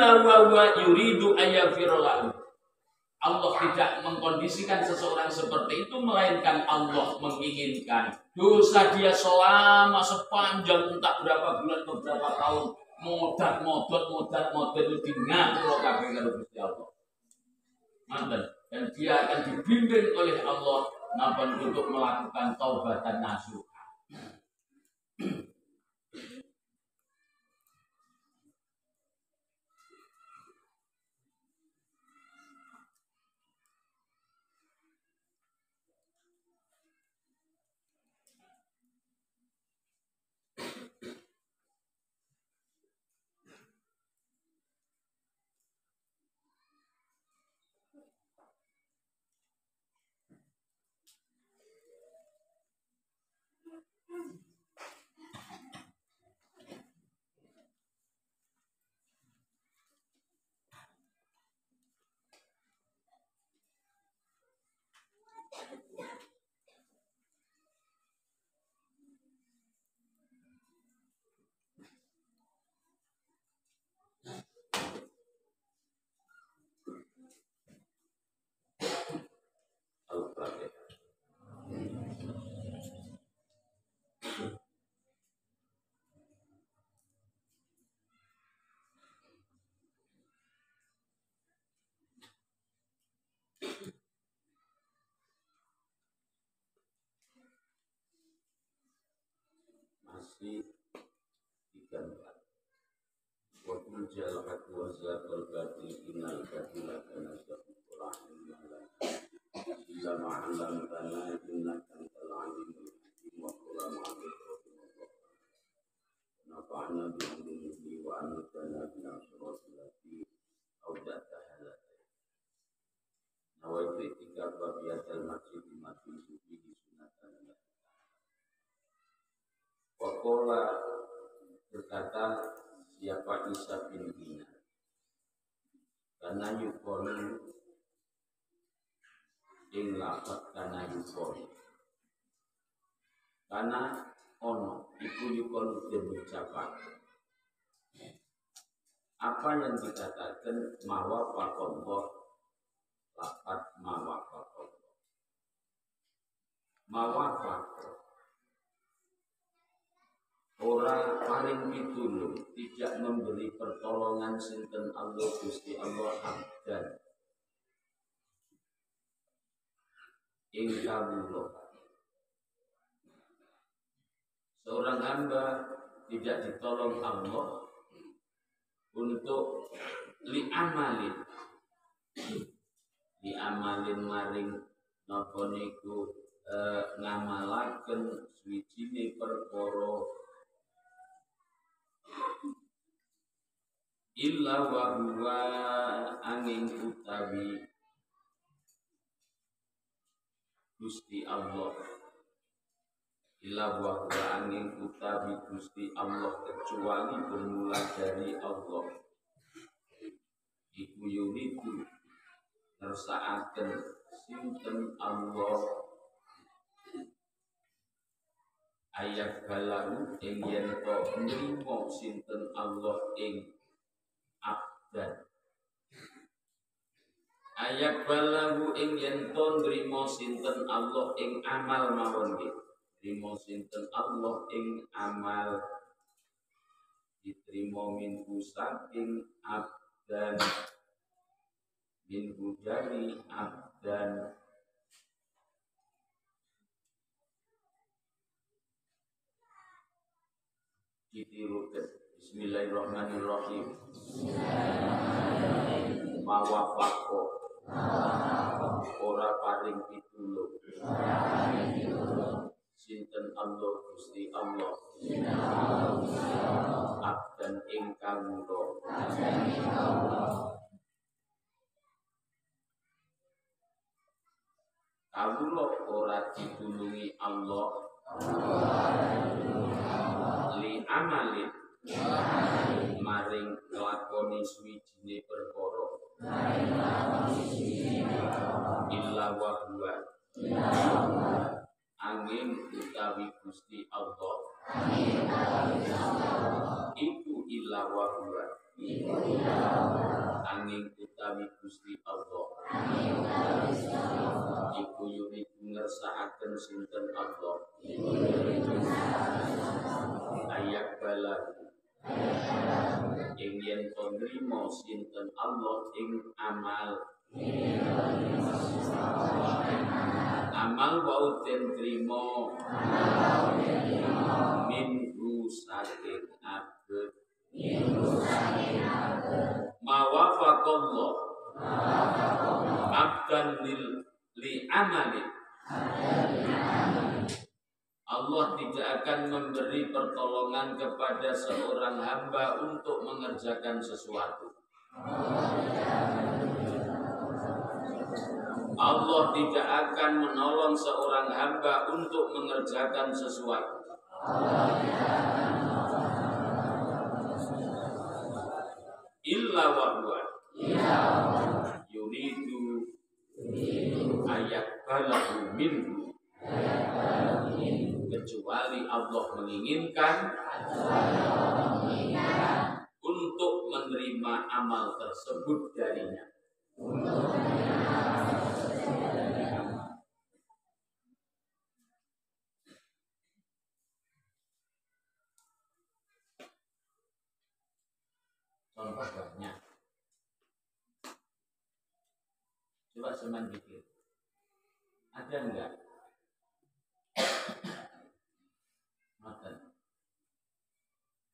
illa wa huwa yuridu ayaghfira lahu. Allah tidak mengkondisikan seseorang seperti itu, melainkan Allah menginginkan dosa dia selama sepanjang entah berapa bulan, beberapa tahun, modat itu ngapura kabeh karo Gusti Allah. Manten, dan dia akan dibimbing oleh Allah napa untuk melakukan taubatan nasuha. Masih 34. Wa qul ja'al haqqu wa zaqal batil innal batila kana zahuqa illa ma'alam kana innaka antal alimul hakim wa qala ma'alikrotimullah nafa'na bi'ilmihi wa anutana binasrati lati awdata halata nawaitu itika babiyatal masjid mati suci sunatan Wakola berkata siapa Isa bin Hina karena yukonu ing lapat karena yukonu karena ono iku yukonu dan ucapan apa yang dikatakan mawafakallah lapat mawafakallah mawafakallah orang paling pitulung tidak memberi pertolongan sinten Allah Gusti Allah abdan ing kawula. Seorang hamba tidak ditolong Allah untuk liamalin maring napa niku ngamalaken swijine perkara illa wa huwa angin utawi Gusti Allah illa wa huwa angin utawi Gusti Allah kecuali bermula dari Allah iku yuridu ngersakaken sinten Allah ayat balahu ing yen to nrimo sinten Allah ing abdan ayat balahu ing yen to nrimo sinten Allah ing amal mawon nggih nrimo sinten Allah ing amal diterima minhu saking abdan minhu dari abdan ditirukan Bismillahirrahmanirrahim mawafako ora paring pitulung sinten Allah Gusti Allah abdan ing kawula kawula ora ditulungi Allah li amalin maring nglakoni swijine perkara illa wa huwa angin utawi Gusti Allah iku illa wa huwa angin utawi Gusti Allah iku yuridu ngersakaken sinten Allah ayak balahu ing yen to nrimo sinten Allah ing amal wau den trimo minggu saking abet mawafaqallah abdan li amalin Allah tidak akan memberi pertolongan kepada seorang hamba untuk mengerjakan sesuatu. Allah tidak akan menolong seorang hamba untuk mengerjakan sesuatu. Illa wa huwa yuridu ayakbalahu minhu, kecuali Allah menginginkan untuk menerima amal tersebut darinya. Contoh banyak. Coba seman pikir. Ada enggak?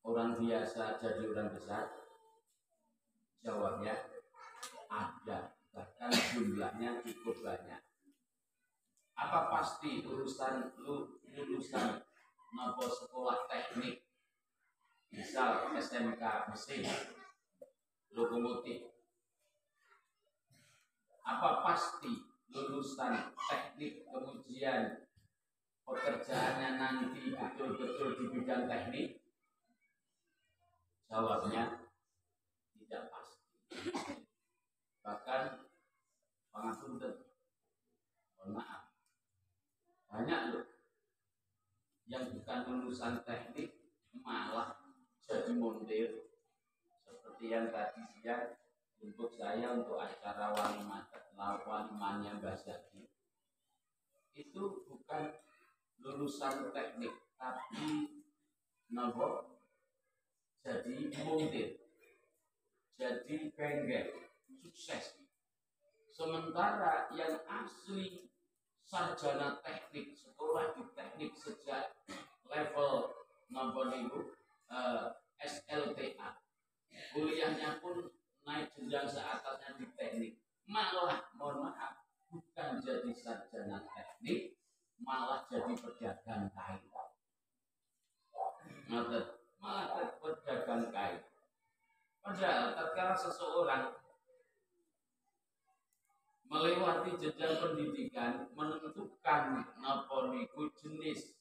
Orang biasa jadi orang besar? Jawabnya ada, bahkan jumlahnya cukup banyak. Apa pasti lulusan nopo sekolah teknik, misal SMK mesin, lokomotif? Apa pasti lulusan teknik kemudian pekerjaannya nanti betul-betul di bidang teknik? Jawabnya tidak pasti. Bahkan pangapunten, mohon maaf, banyak loh yang bukan lulusan teknik malah jadi montir, seperti yang tadi siang untuk saya untuk acara walimahnya Mbak Zaki. Itu bukan lulusan teknik, tapi nopo jadi montir, jadi bengkel, sukses. Sementara yang asli sarjana teknik, sekolah di teknik sejak level nopo niku SLTA, kuliahnya pun naik jenjang seatasnya di teknik, malah mohon maaf bukan jadi sarjana teknik, malah jadi pedagang kain. Malah pedagang kain. Padahal tatkala seseorang melewati jenjang pendidikan, menentukan napa niku jenis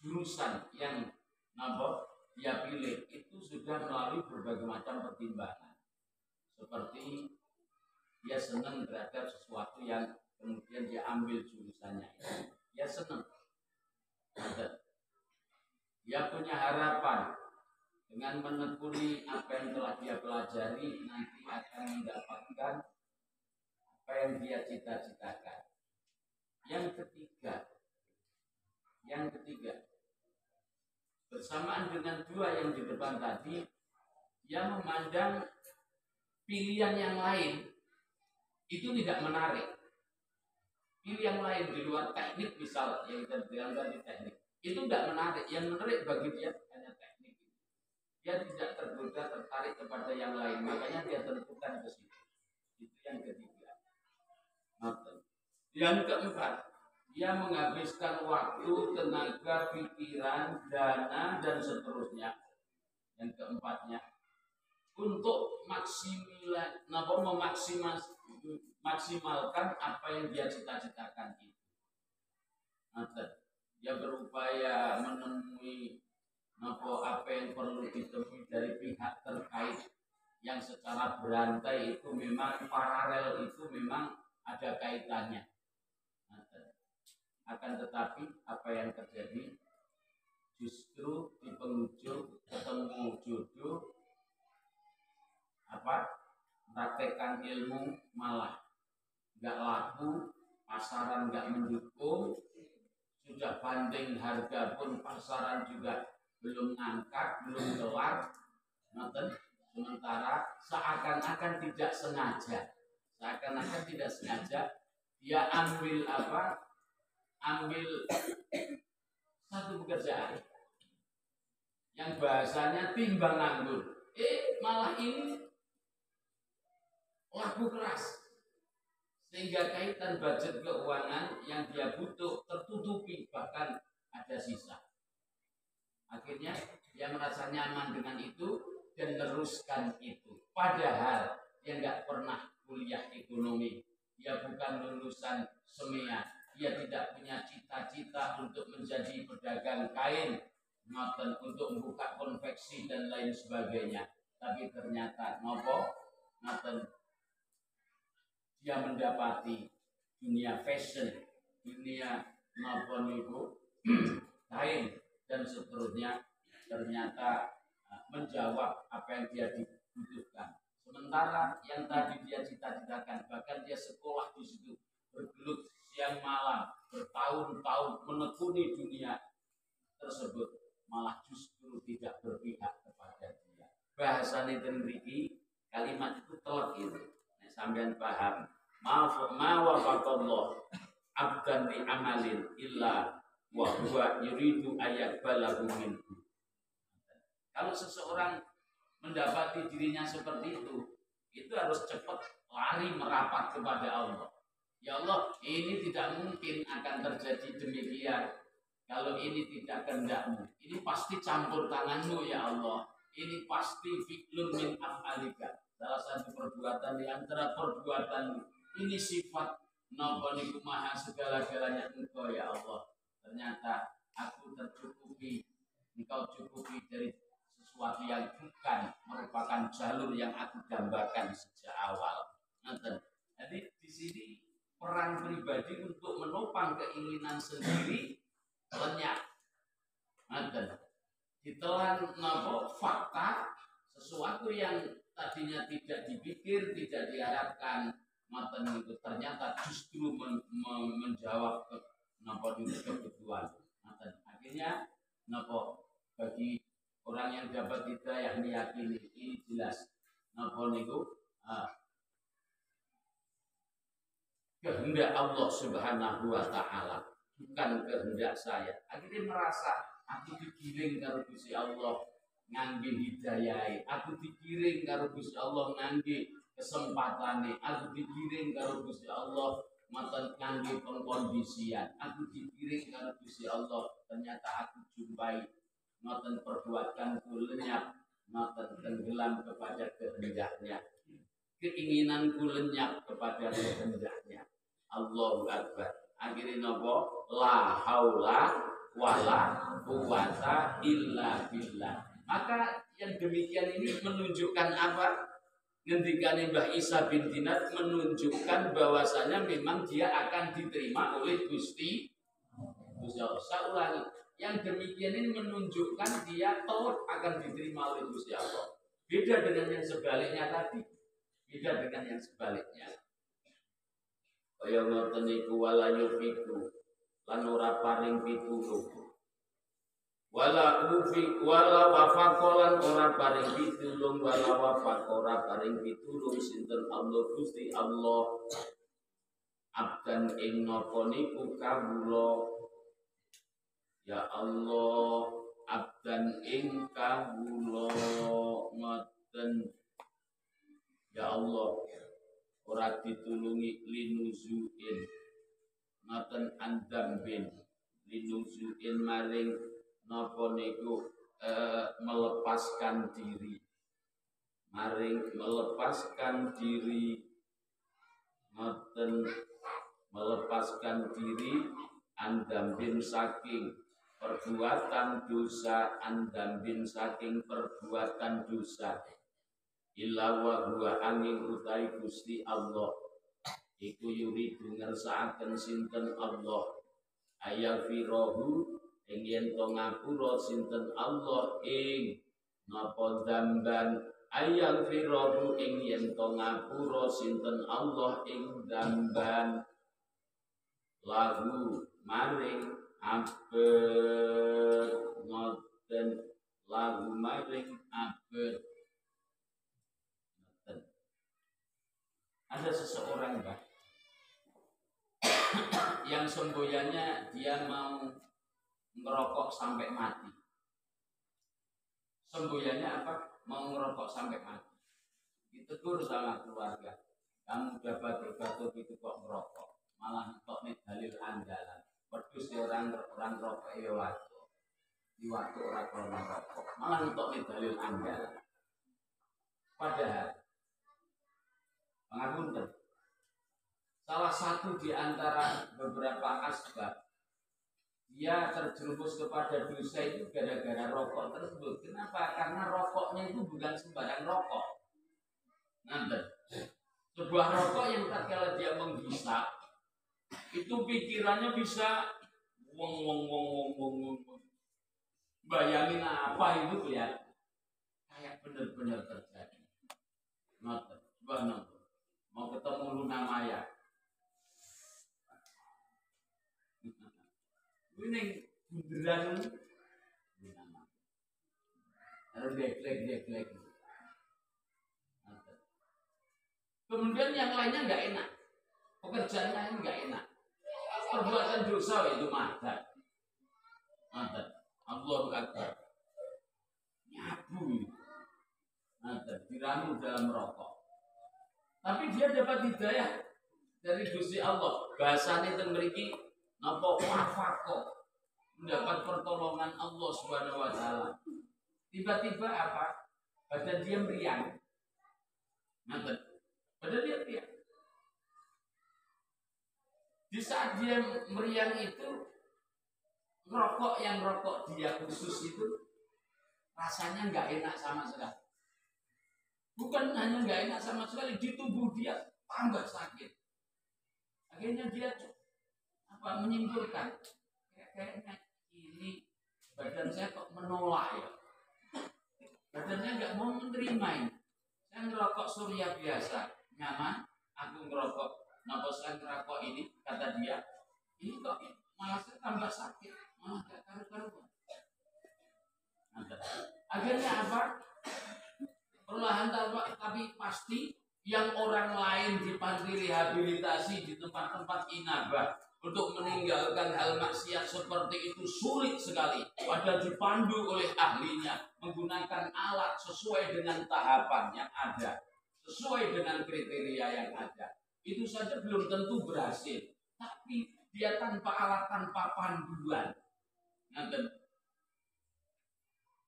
jurusan yang napa dia pilih, itu sudah melalui berbagai macam pertimbangan. Seperti dia senang terhadap sesuatu yang kemudian dia ambil jurusannya, dia senang. Dia punya harapan dengan menekuni apa yang telah dia pelajari nanti akan mendapatkan apa yang dia cita-citakan. Yang ketiga, bersamaan dengan dua yang di depan tadi, dia memandang pilihan yang lain itu tidak menarik. Pilihan lain di luar teknik, misal yang kita bilang tadi teknik, itu tidak menarik. Yang menarik bagi dia hanya teknik. Dia tidak tergoda, tertarik kepada yang lain, makanya dia tentukan ke situ. Itu yang ketiga. Yang keempat, dia menghabiskan waktu, tenaga, pikiran, dana, dan seterusnya. Yang keempatnya, untuk memaksimalkan apa yang dia cita-citakan itu. Dia berupaya menemui apa yang perlu ditemui dari pihak terkait yang secara berantai itu memang paralel, itu memang ada kaitannya. Akan tetapi apa yang terjadi, justru di penghujung ketemu jodoh, praktekkan ilmu malah nggak laku, pasaran nggak mendukung, sudah banding harga pun pasaran juga belum ngangkat, belum kelar, sementara seakan-akan tidak sengaja, dia ambil satu pekerjaan yang bahasanya timbang nganggur, malah ini laku keras, sehingga kaitan budget keuangan yang dia butuh tertutupi, bahkan ada sisa. Akhirnya dia merasa nyaman dengan itu dan meneruskan itu. Padahal dia nggak pernah kuliah ekonomi, dia bukan lulusan semea, dia tidak punya cita-cita untuk menjadi pedagang kain, untuk membuka konveksi dan lain sebagainya. Tapi ternyata dia mendapati dunia fashion, dunia kain dan seterusnya, ternyata menjawab apa yang dia dibutuhkan. Sementara yang tadi dia cita-citakan, bahkan dia sekolah di situ, bergelut siang malam, bertahun-tahun menekuni dunia tersebut, malah justru tidak berpihak kepada dia. Bahasanya tenriki, kalimat itu telak itu. Sampean paham. Ma wafaqallah abdan li amalin illa wa huwa yuridu ayaqbalahu minhu. Kalau seseorang mendapati dirinya seperti itu harus cepat lari merapat kepada Allah. Ya Allah, ini tidak mungkin akan terjadi demikian. Kalau ini tidak kehendak-Mu, ini pasti campur tangan-Mu ya Allah. Ini pasti fi'lun min af'alika. Salah satu perbuatan di antara perbuatan ini sifat niku maha segala-galanya Engkau ya Allah. Ternyata aku tercukupi, Engkau cukupi dari sesuatu yang bukan merupakan jalur yang aku dambakan sejak awal. Jadi di sini peran pribadi untuk menopang keinginan sendiri lenyap. Ditelan fakta sesuatu yang tadinya tidak dipikir, tidak diharapkan, itu ternyata justru menjawab kebutuhan. Akhirnya bagi orang yang dapat hidayah meyakini ini jelas kehendak Allah Subhanahu wa taala, bukan kehendak saya. Akhirnya merasa aku digiring karo Gusti Allah ngangge hidayah, aku digiring karo Gusti Allah ngangge kesempatane, aku digiring karo Gusti Allah ngangge pengkondisian, aku digiring karo Gusti Allah, ternyata aku jumpai perbuatanku lenyap, tenggelam kepada kehendaknya, keinginanku lenyap kepada kehendaknya. Allahu Akbar. Akhirnya la haula wala quwata illa billah. Maka yang demikian ini menunjukkan apa? Ngendikane Mbah Isa bin Dinar menunjukkan bahwasanya memang dia akan diterima oleh Gusti Allah. Saya ulangi, yang demikian ini menunjukkan dia telak akan diterima oleh Gusti Allah. Beda dengan yang sebaliknya tadi. Beda dengan yang sebaliknya. Kaya ngoten niku wala yufiku lan ora paring pitulung. Wala wafaqolan ora paring pitulung, wala wafaqora paring pitulung sinten Allah Gusti Allah. Abdan ing napa niku kawula. Ya Allah, abdan ing kawula ngoten. Ya Allah, ora ditulungi linuzuin ngoten andambin linuzuin maring napa niku melepaskan diri, maring melepaskan diri ngoten, melepaskan diri andambin saking perbuatan dosa, andambin saking perbuatan dosa. Illa wa huwa angin utai Gusti Allah iku yuridu ngersakaken sinten Allah ayafirahu ing yen to ngapura sinten Allah ing napa dzamban ayal firadu ing yen to ngapura sinten Allah ing damban lagu maring abet ngoten lagu maring abet ngoten. Ada seseorang Mbak yang semboyannya dia mau ngerokok sampai mati. Semboyannya apa? Mau ngerokok sampai mati. Ditegur sama keluarga. Kamu udah batuk-batuk itu kok ngerokok. Malah ngetok nih dalil andalan. Wedhus orang rokok ya waktu. Di waktu orang ngerokok. Malah ngetok nih dalil andalan. Padahal pengapunten. Salah satu di antara beberapa asbab dia terjerumus kepada dosa itu gara-gara rokok tersebut. Kenapa? Karena rokoknya itu bukan sembarang rokok. Nanti sebuah rokok yang tatkala dia menghisap itu pikirannya bisa wong. Bayangin apa itu kelihatan kayak benar-benar terjadi. Nanti mau ketemu Luna Maya. Ini bunderan harus deklek. Kemudian yang lainnya nggak enak, pekerjaannya nggak enak, perbuatan dosa itu mata, Allahu Akbar, nyabu, diramu dalam rokok. Tapi dia dapat hidayah dari Gusti Allah. Bahasanya itu memiliki napa wafako, mendapat pertolongan Allah Subhanahu wa taala. Tiba-tiba apa? Badan dia meriang. Badan dia meriang. Di saat dia meriang itu, rokok yang rokok dia khusus itu rasanya nggak enak sama sekali. Bukan hanya nggak enak sama sekali, di tubuh dia tambah sakit. Akhirnya dia menyimpulkan kayaknya ini badan saya kok menolak ya, badannya nggak mau menerima ini. Saya ngerokok surya biasa nyaman, aku ngerokok saya ngerokok ini, kata dia ini kok malah saya tambah sakit, malah gak karu-karuan. Akhirnya apa? Perlahan tapi pasti yang orang lain di panti rehabilitasi, di tempat-tempat inabah untuk meninggalkan hal maksiat seperti itu sulit sekali. Padahal dipandu oleh ahlinya, menggunakan alat sesuai dengan tahapan yang ada, sesuai dengan kriteria yang ada. Itu saja belum tentu berhasil. Tapi dia tanpa alat, tanpa panduan,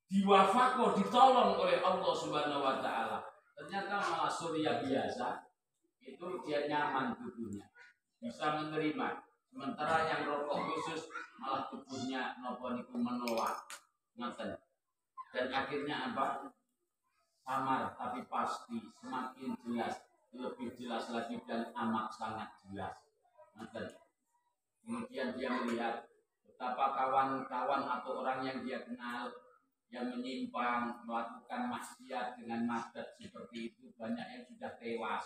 diwafako, ditolong oleh Allah Subhanahu wa taala. Ternyata malah surya biasa itu dia nyaman tubuhnya, bisa menerima. Sementara yang rokok khusus malah tubuhnya nopo niku menolak. Dan akhirnya apa? Samar tapi pasti, semakin jelas, lebih jelas lagi dan amat sangat jelas. Kemudian dia melihat betapa kawan-kawan atau orang yang dia kenal yang menyimpang, melakukan maksiat dengan maksiat seperti itu, banyak yang sudah tewas.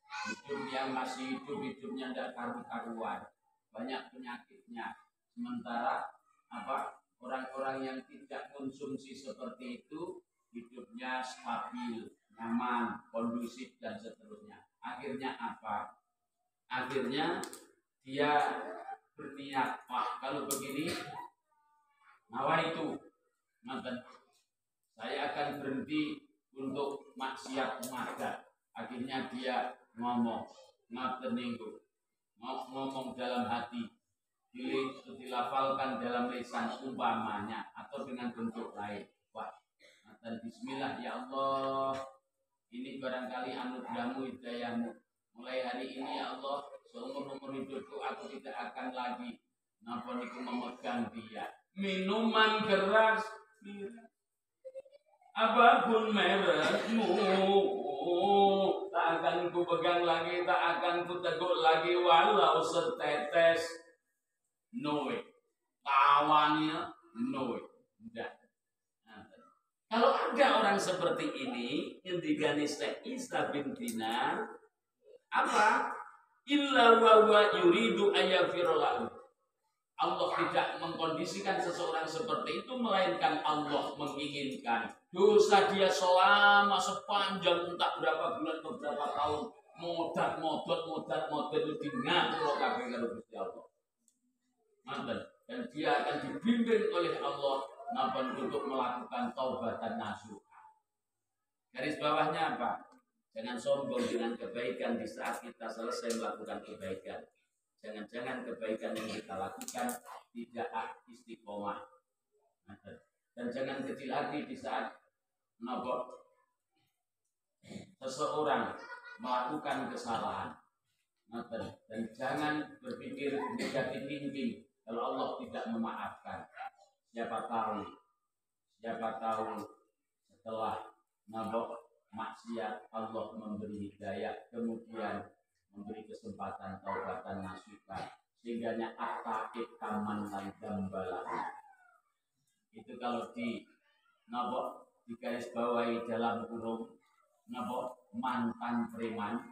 Hidup yang masih hidup, hidupnya tidak karu-karuan, banyak penyakitnya. Sementara orang-orang yang tidak konsumsi seperti itu, hidupnya stabil, nyaman, kondusif dan seterusnya. Akhirnya apa? Akhirnya dia berniat, kalau begini, nawaitu, saya akan berhenti untuk maksiat maksiat. Akhirnya dia ngomong dalam hati, dilafalkan dalam lisan umpamanya atau dengan bentuk lain. Dan bismillah ya Allah, ini barangkali anugerahmu, hidayahmu. Mulai hari ini ya Allah, seumur-umur hidupku aku tidak akan lagi memegang dia. Minuman keras, apapun merekmu, tak akan ku pegang lagi, tak akan ku teguk lagi walau setetes. No way. Tawannya no way. Udah. Kalau ada orang seperti ini, ngendikane Syekh Isa bin Dinar, apa? Illa wa huwa yuridu ayyafirlahu. Allah tidak mengkondisikan seseorang seperti itu, melainkan Allah menginginkan dosa dia selama sepanjang entah berapa bulan, beberapa tahun, modat itu ngapura kabeh karo Gusti Allah. Dan dia akan dibimbing oleh Allah namun untuk melakukan taubat dan nasuh. Garis bawahnya apa? Jangan sombong dengan kebaikan di saat kita selesai melakukan kebaikan. Jangan-jangan kebaikan yang kita lakukan tidak istiqomah. Dan jangan kecil hati di saat seseorang melakukan kesalahan. Dan jangan berpikir negatif thinking kalau Allah tidak memaafkan. Siapa tahu setelah maksiat Allah memberi hidayah, kemudian memberi kesempatan taubatan nasuha, sehingga aktif kaman dan gambalan. Itu kalau di garis bawahi dalam kurung mantan preman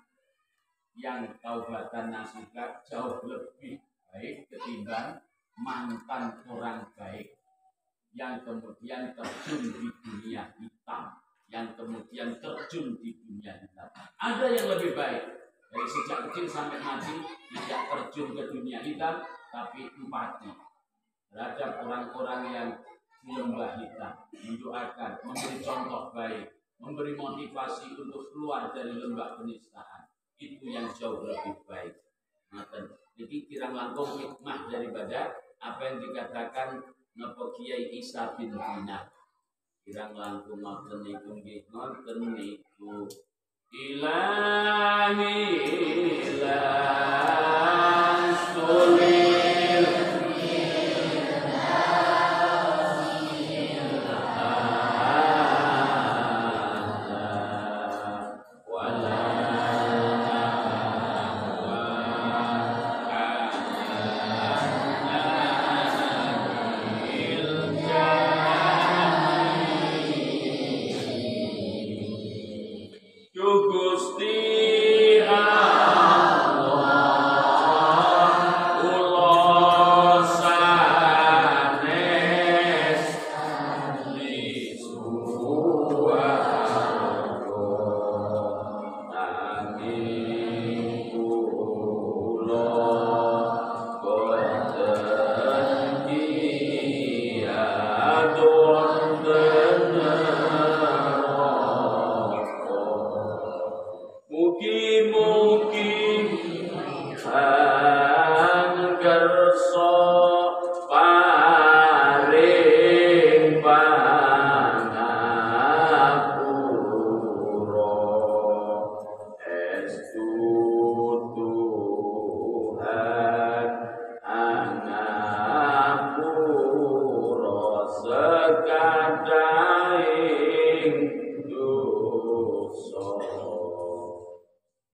yang taubatan nasuha jauh lebih baik ketimbang mantan orang baik yang kemudian terjun di dunia hitam, Ada yang lebih baik dari sejak kecil sampai mati tidak terjun ke dunia hitam, tapi empati terhadap orang-orang yang di lembah hitam, mendoakan, memberi contoh baik, memberi motivasi untuk keluar dari lembah penistaan. Itu yang jauh lebih baik. Jadi kirang langkung hikmah daripada apa yang dikatakan Kiai Isa bin Dinar. Kirang langkung ngoten niku nggih ngoten niku. Ilahi Estu